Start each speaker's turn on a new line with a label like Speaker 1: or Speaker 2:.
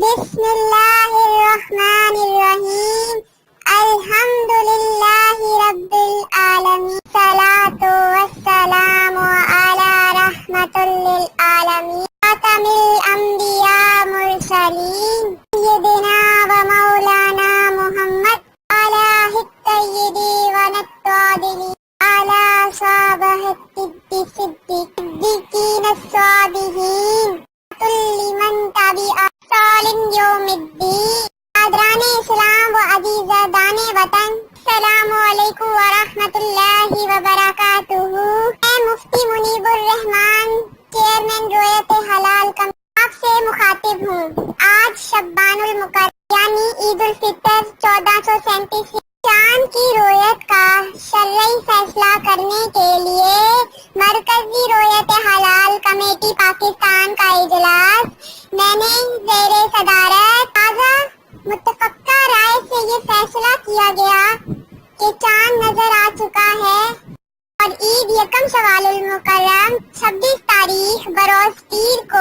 Speaker 1: بسم اللہ الرحمن الرحیم الحمد للہ رب العالمین الصلاۃ والسلام علی رحمۃ للعالمین خاتم الانبیاء مرسلین سیدنا و مولانا محمد علیہ الطیبین الطاہرین علی صحابہ الصدیقین الصابرین لمن تبع سالم یوم الدین. حاضران اسلام و عزیزان وطن، السلام علیکم ورحمۃ اللہ وبرکاتہ. میں مفتی منیب الرحمان، چیئرمین رویت حلال کمیٹی، آپ سے مخاطب ہوں. آج شعبان المقرر یعنی عید الفطر 1437 چاند کی رویت کا شرعی فیصلہ کرنے کے لیے مرکزی رویت حلال کمیٹی پاکستان کا اجلاس میں نے زیر صدارت تازہ متفقہ رائے سے یہ فیصلہ کیا گیا کہ چاند نظر آ چکا ہے اور عید یکم شوال المکرم 26 تاریخ بروز پیر کو